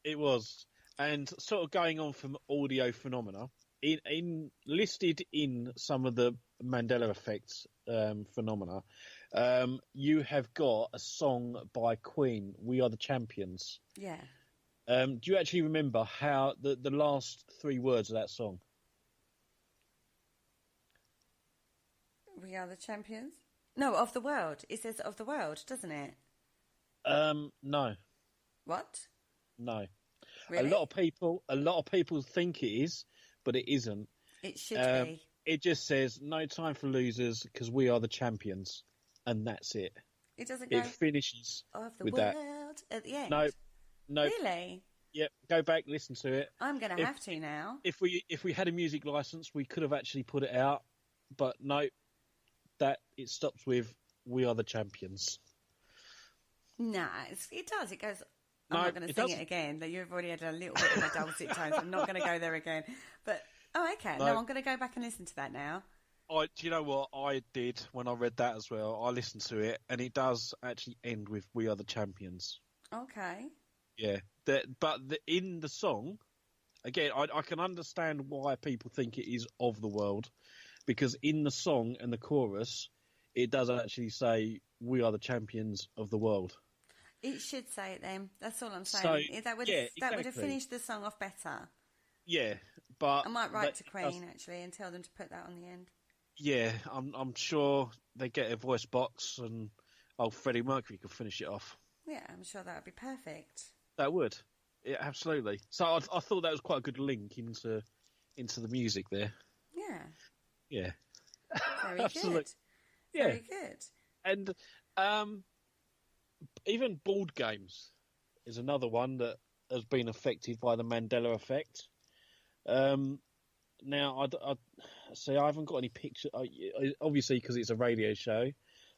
It was. And sort of going on from audio phenomena, listed in some of the Mandela effects phenomena, you have got a song by Queen, "We Are the Champions." Yeah. Do you actually remember how the last three words of that song? We are the champions? No, of the world. It says of the world, doesn't it? No. What? No. Really? A lot of people think it is, but it isn't. It should be. It just says no time for losers because we are the champions, and that's it. It doesn't go. It finishes of the with world that at the end. No. Really? Yep. Go back, listen to it. I'm going to have to now. If we had a music license, we could have actually put it out, but no. That it stops with "We Are the Champions." Nah, it does. It goes. I'm not going to sing it again. You've already had a little bit of my dulcet tones. I'm not going to go there again. But okay. No, I'm going to go back and listen to that now. Do you know what I did when I read that as well? I listened to it, and it does actually end with "We Are the Champions." Okay. Yeah, in the song, again, I can understand why people think it is of the world. Because in the song and the chorus, it does actually say, "We are the champions of the world." It should say it then. That's all I'm saying. So, that would have finished the song off better. Yeah, but I might write to Queen actually and tell them to put that on the end. Yeah, I'm sure they get a voice box and Freddie Mercury could finish it off. Yeah, I'm sure that would be perfect. That would. Yeah, absolutely. So I thought that was quite a good link into the music there. Yeah. Yeah. Very Absolutely. good. Yeah. Very good. And even board games is another one that has been affected by the Mandela effect. Now, I see. I haven't got any pictures. Obviously, because it's a radio show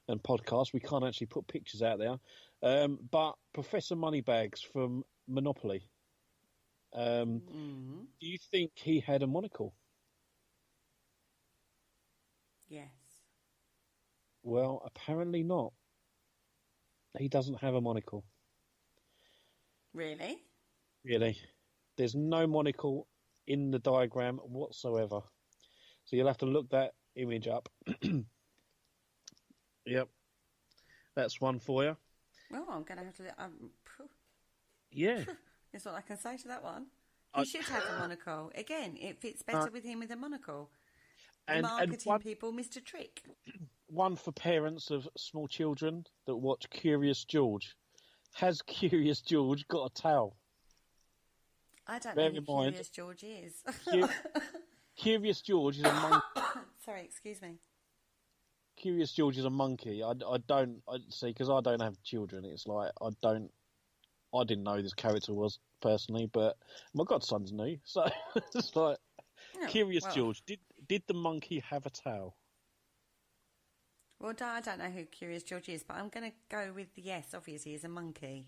and podcast, we can't actually put pictures out there. But Professor Moneybags from Monopoly. Do you think he had a monocle? Yes. Well, apparently not. He doesn't have a monocle. Really? Really. There's no monocle in the diagram whatsoever. So you'll have to look that image up. Yep. That's one for you. Well, I'm going to have to... Yeah. Is what I can say to that one. He should have a monocle. Again, it fits better with him with a monocle. The marketing people missed a trick. One for parents of small children that watch Curious George. Has Curious George got a tail? I don't know who Curious George is. Curious George is a monkey. Sorry, excuse me. Curious George is a monkey. I see, because I don't have children. It's like I didn't know who this character was personally, but my godson's knew. So it's like Curious George. Did the monkey have a tail? Well, I don't know who Curious George is, but I'm going to go with the yes. Obviously, he's a monkey.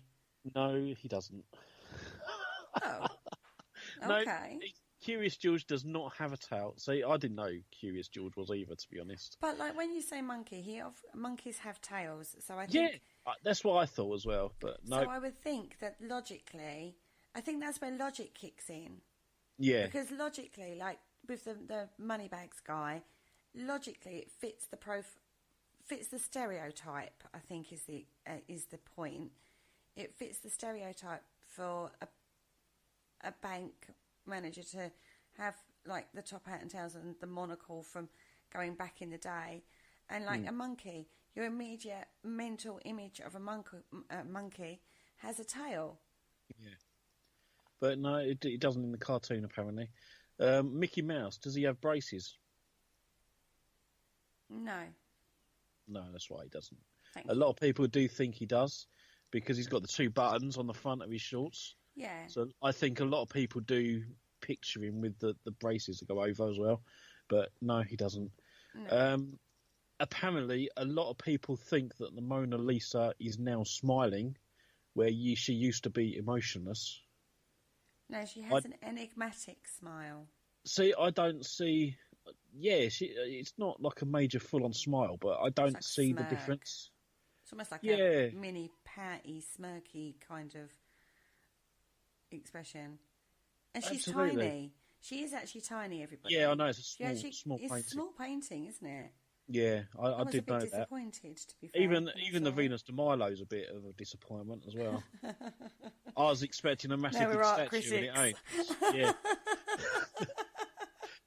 No, he doesn't. Oh, okay. No, Curious George does not have a tail. See, I didn't know Curious George was either, to be honest. But like when you say monkey, monkeys have tails, so I think that's what I thought as well. But no, so I would think that logically, I think that's where logic kicks in. Yeah, because logically, like with the Moneybags guy, logically it fits the stereotype. I think is the point. It fits the stereotype for a bank manager to have like the top hat and tails and the monocle from going back in the day, and like a monkey, your immediate mental image of a monkey has a tail. Yeah, but no, it doesn't in the cartoon apparently. Mickey Mouse, does he have braces? No, that's right, he doesn't. Thank a lot of people do think he does because he's got the two buttons on the front of his shorts. Yeah. So I think a lot of people do picture him with the braces that go over as well. But no, he doesn't. No. Apparently, a lot of people think that the Mona Lisa is now smiling, where she used to be emotionless. No, she has an enigmatic smile. See, I don't see... Yeah, it's not like a major full-on smile, but I don't see the difference. It's almost like a mini, patty, smirky kind of expression. And she's tiny. She is actually tiny, everybody. Yeah, I know. It's a small painting. It's a small painting, isn't it? Yeah, I did know that. Disappointed, to be fair. Even the Venus de Milo's a bit of a disappointment as well. I was expecting a massive big statue, and it ain't. Yeah.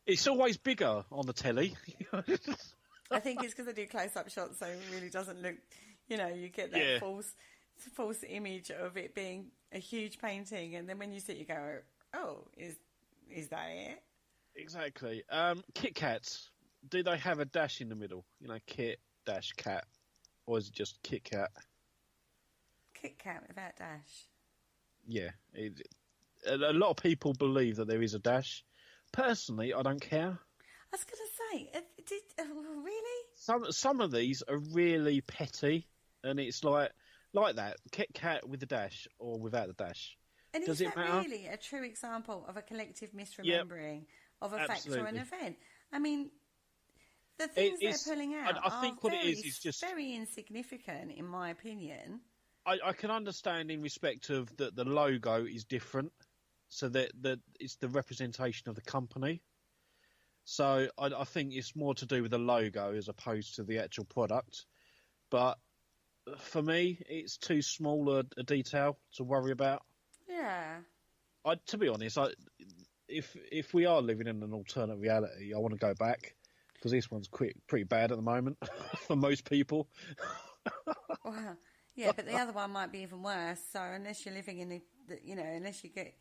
It's always bigger on the telly. I think it's because they do close-up shots, so it really doesn't look... you get that false image of it being a huge painting, and then when you see it, you go, "Oh, is that it?" Exactly. Kit Kats, do they have a dash in the middle? Kit dash cat, or is it just Kit Kat? Kit Kat without dash. Yeah, a lot of people believe that there is a dash. Personally, I don't care. I was going to say, really? Some of these are really petty, and it's like that Kit Kat with the dash or without the dash. And Does is it that matter? really a true example of a collective misremembering of a fact or an event? I mean, the things they're pulling out I think what it is just very insignificant, in my opinion. I can understand in respect of that the logo is different, so that it's the representation of the company. So I think it's more to do with the logo as opposed to the actual product. But for me, it's too small a detail to worry about. Yeah. To be honest, if we are living in an alternate reality, I want to go back because this one's pretty bad at the moment for most people. Well, yeah, but the other one might be even worse. So unless you're living in unless you get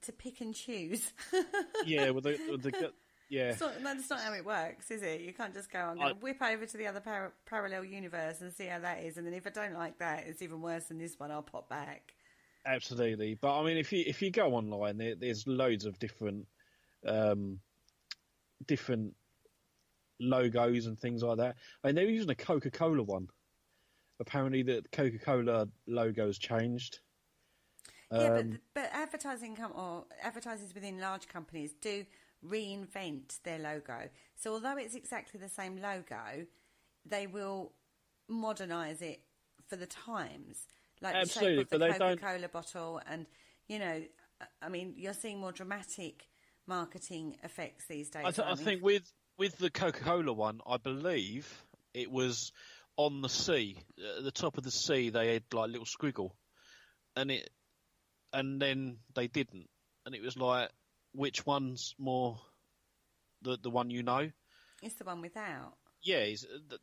to pick and choose. Yeah, well, yeah. That's not how it works, is it? You can't just go, I'm going to whip over to the other parallel universe and see how that is, and then if I don't like that, it's even worse than this one, I'll pop back. Absolutely. But I mean, if you go online, there's loads of different logos and things like that. I mean, they're using a Coca-Cola one. Apparently the Coca-Cola logo has changed. Yeah, but advertisers within large companies do reinvent their logo. So although it's exactly the same logo, they will modernise it for the times, like Absolutely, the shape but of they the don't. Coca-Cola bottle, and you know, I mean, you're seeing more dramatic marketing effects these days. I think with the Coca-Cola one, I believe it was on the sea, at the top of the sea. They had like a little squiggle, and then they didn't, and it was like, which one's more the one you know? It's the one without. Yeah,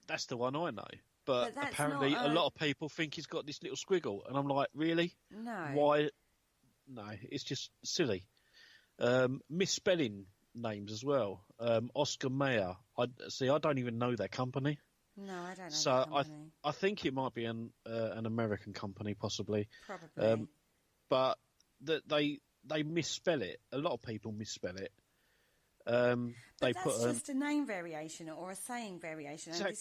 that's the one I know. But that's apparently, not a lot of people think he's got this little squiggle, and I'm like, really? No. Why? No, it's just silly. Misspelling names as well. Oscar Mayer. I don't even know that company. No, I don't know So that company. I think it might be an American company, possibly. Probably. But that they misspell it. A lot of people misspell it. They But put that's just a name variation or a saying variation. And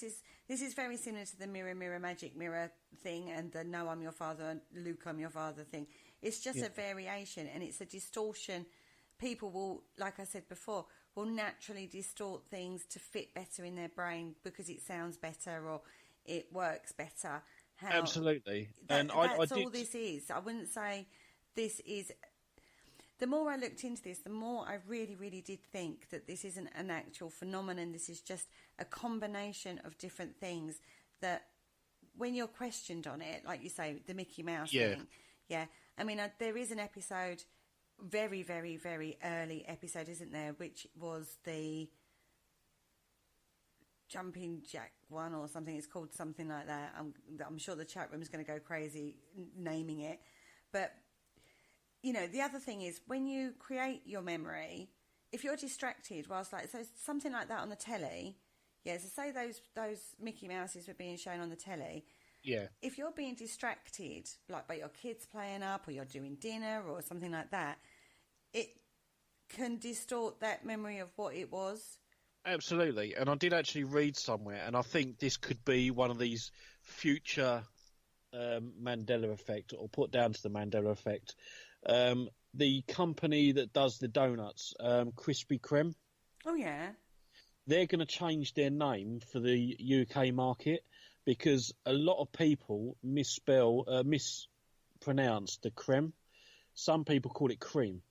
this is very similar to the mirror, mirror, magic mirror thing, and the no, I'm your father, Luke, I'm your father thing. It's just a variation, and it's a distortion. People will, like I said before, will naturally distort things to fit better in their brain because it sounds better or it works better. Absolutely. That's I all did. this is. I wouldn't say this is. The more I looked into this, the more I really, really did think that this isn't an actual phenomenon. This is just a combination of different things that, when you're questioned on it, like you say, the Mickey Mouse thing. Yeah. I mean, there is an episode, very, very, very early episode, isn't there, which was the Jumping Jack one or something. It's called something like that. I'm sure the chat room is going to go crazy naming it. But you know, the other thing is when you create your memory, if you're distracted whilst so something like that on the telly, so say those Mickey Mouses were being shown on the telly. Yeah. If you're being distracted, like by your kids playing up or you're doing dinner or something like that, it can distort that memory of what it was. Absolutely. And I did actually read somewhere, and I think this could be one of these future Mandela effect, or put down to the Mandela effect. The company that does the donuts, Krispy Kreme. Oh, yeah. They're going to change their name for the UK market because a lot of people mispronounce the creme. Some people call it cream.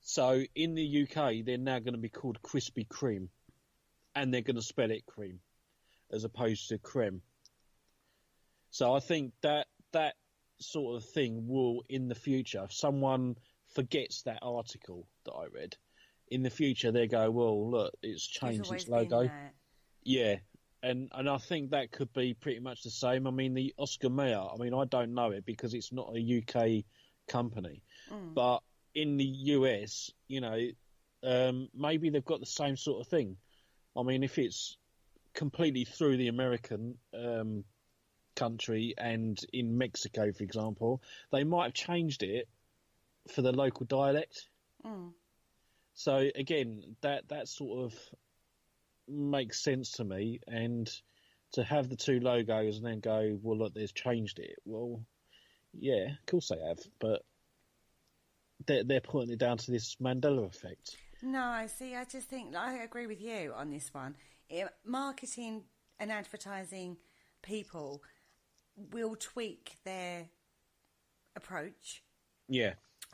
So in the UK, they're now going to be called Krispy Kreme, and they're going to spell it cream as opposed to creme. So I think that sort of thing will, in the future, if someone forgets that article that I read, in the future they go, well, look, it's changed its logo. Yeah, and I think that could be pretty much the same. I mean, the Oscar Mayer, I mean, I don't know it because it's not a UK company, but in the US, you know, maybe they've got the same sort of thing. I mean, if it's completely through the American country and in Mexico, for example, they might have changed it for the local dialect. So again, that sort of makes sense to me. And to have the two logos and then go, well, look, they've changed it. Well, yeah, of course they have, but they're putting it down to this Mandela effect. No, see, I just think I agree with you on this one. Marketing and advertising people will tweak their approach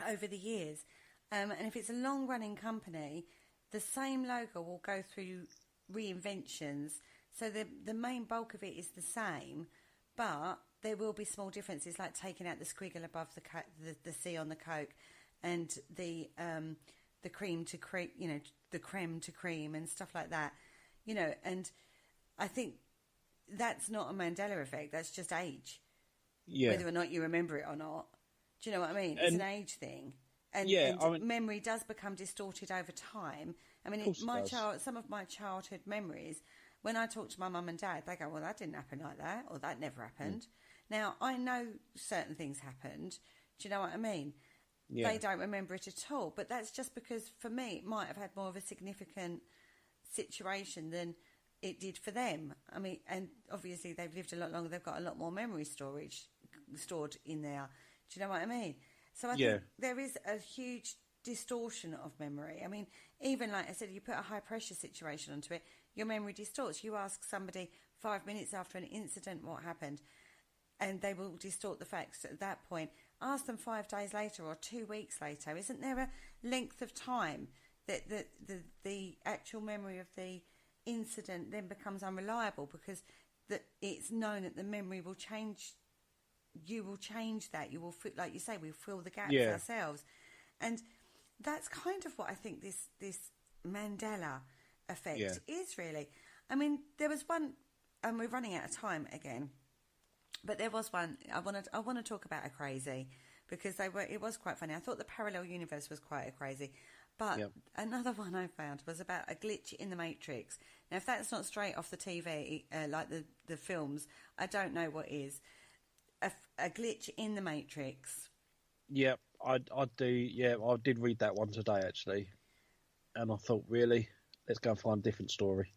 over the years. And if it's a long-running company, the same logo will go through reinventions. So the main bulk of it is the same, but there will be small differences, like taking out the squiggle above the C on the Coke, and the cream to cream, you know, the creme to cream and stuff like that, you know. And I think that's not a Mandela effect. That's just age. Yeah. Whether or not you remember it or not. Do you know what I mean? It's an age thing. And memory does become distorted over time. I mean, some of my childhood memories, when I talk to my mum and dad, they go, well, that didn't happen like that, or that never happened. Now, I know certain things happened. Do you know what I mean? Yeah. They don't remember it at all. But that's just because, for me, it might have had more of a significant situation than it did for them. I mean, and obviously they've lived a lot longer. They've got a lot more memory storage stored in there. Do you know what I mean? So I think there is a huge distortion of memory. I mean, even like I said, you put a high pressure situation onto it, your memory distorts. You ask somebody 5 minutes after an incident what happened, and they will distort the facts at that point. Ask them 5 days later or 2 weeks later. Isn't there a length of time that the actual memory of the incident then becomes unreliable, because that it's known that the memory will change? You will change that. You will, like you say, we'll fill the gaps ourselves. And that's kind of what I think this Mandela effect is really. I mean, there was one, and we're running out of time again, but there was one I want to talk about a crazy, because it was quite funny. I thought the parallel universe was quite a crazy, but another one I found was about a glitch in the Matrix. Now, if that's not straight off the TV, like the films, I don't know what is. A glitch in the Matrix. Yeah, I do. Yeah, I did read that one today actually, and I thought, really, let's go and find a different story.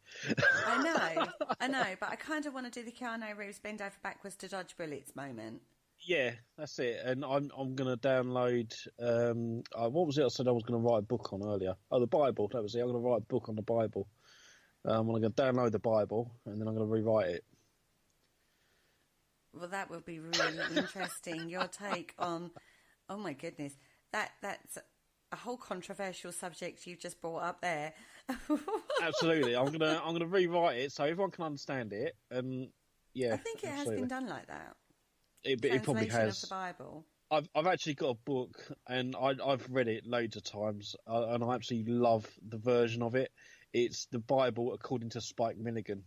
I know, but I kind of want to do the Keanu Reeves bend over backwards to dodge bullets moment. Yeah, that's it. And I'm going to download. What was it I said I was going to write a book on earlier? Oh, the Bible. That was it. I'm going to write a book on the Bible. I'm going to download the Bible and then I'm going to rewrite it. Well, that would be really interesting. Your take on, oh my goodness, that's a whole controversial subject you've just brought up there. Absolutely, I'm gonna rewrite it so everyone can understand it. And yeah, I think it has been done like that. It probably has. Of the Bible. I've actually got a book and I've read it loads of times and I absolutely love the version of it. It's the Bible according to Spike Milligan.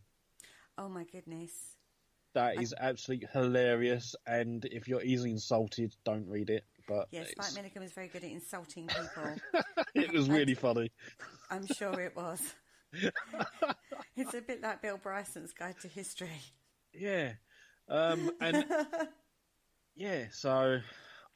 Oh my goodness. That is absolutely hilarious, and if you're easily insulted, don't read it. But yes, Spike Milligan was very good at insulting people. It was really funny. I'm sure it was. It's a bit like Bill Bryson's Guide to History. Yeah, and yeah. So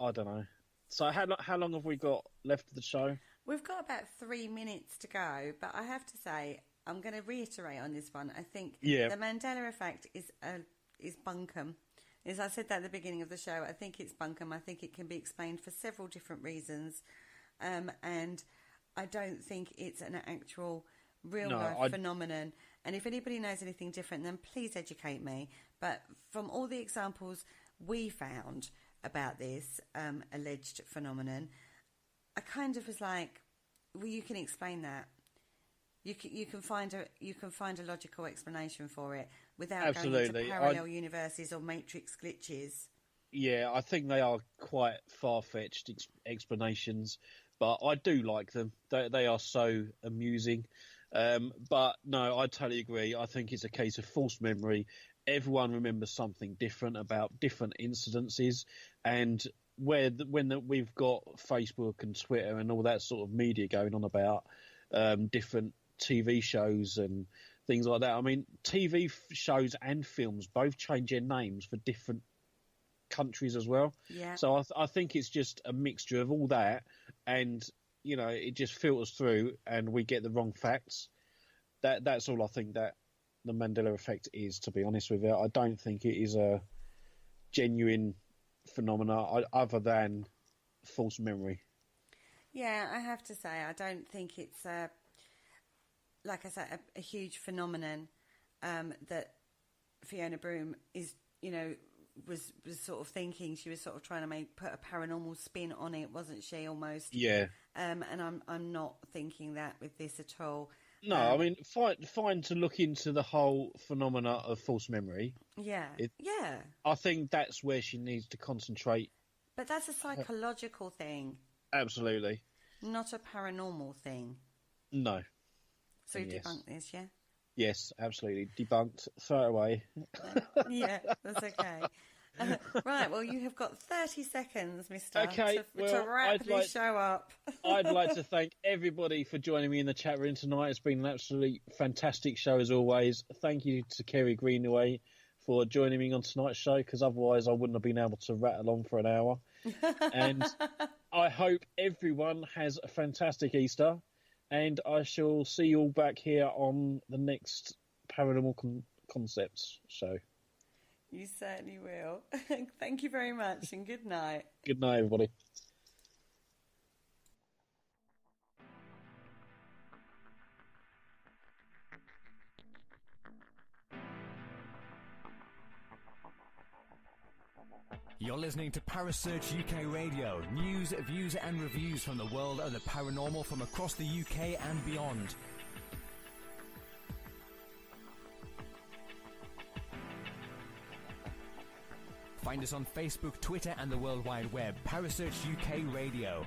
I don't know. So how long have we got left of the show? We've got about 3 minutes to go, but I have to say, I'm going to reiterate on this one. I think the Mandela effect is bunkum. As I said that at the beginning of the show, I think it's bunkum. I think it can be explained for several different reasons. And I don't think it's an actual real-life phenomenon. And if anybody knows anything different, then please educate me. But from all the examples we found about this alleged phenomenon, I kind of was like, well, you can explain that. You can find a logical explanation for it without going into parallel universes or matrix glitches. Yeah, I think they are quite far-fetched explanations, but I do like them. They are so amusing. But no, I totally agree. I think it's a case of false memory. Everyone remembers something different about different incidences, and when we've got Facebook and Twitter and all that sort of media going on about different TV shows and things like that. I mean, TV shows and films both change their names for different countries as well. Yeah. So I think it's just a mixture of all that, and you know, it just filters through, and we get the wrong facts. That's all I think that the Mandela effect is. To be honest with you, I don't think it is a genuine phenomena other than false memory. Yeah, I have to say, I don't think it's like I said, a huge phenomenon that Fiona Broome is, was sort of thinking. She was sort of trying to put a paranormal spin on it, wasn't she? Almost. Yeah. And I'm not thinking that with this at all. No, I mean, fine to look into the whole phenomena of false memory. Yeah. Yeah. I think that's where she needs to concentrate. But that's a psychological thing. Absolutely. Not a paranormal thing. No. So you debunk this, yeah? Yes, absolutely. Debunked. Throw it away. Yeah, that's okay. Right, well, you have got 30 seconds, mister, to wrap this show up. I'd like to thank everybody for joining me in the chat room tonight. It's been an absolutely fantastic show as always. Thank you to Kerry Greenaway for joining me on tonight's show, because otherwise I wouldn't have been able to rattle on for an hour. And I hope everyone has a fantastic Easter. And I shall see you all back here on the next Paranormal Concepts show. You certainly will. Thank you very much, and good night. Good night, everybody. You're listening to Parasearch UK Radio. News, views and reviews from the world of the paranormal from across the UK and beyond. Find us on Facebook, Twitter and the World Wide Web. Parasearch UK Radio.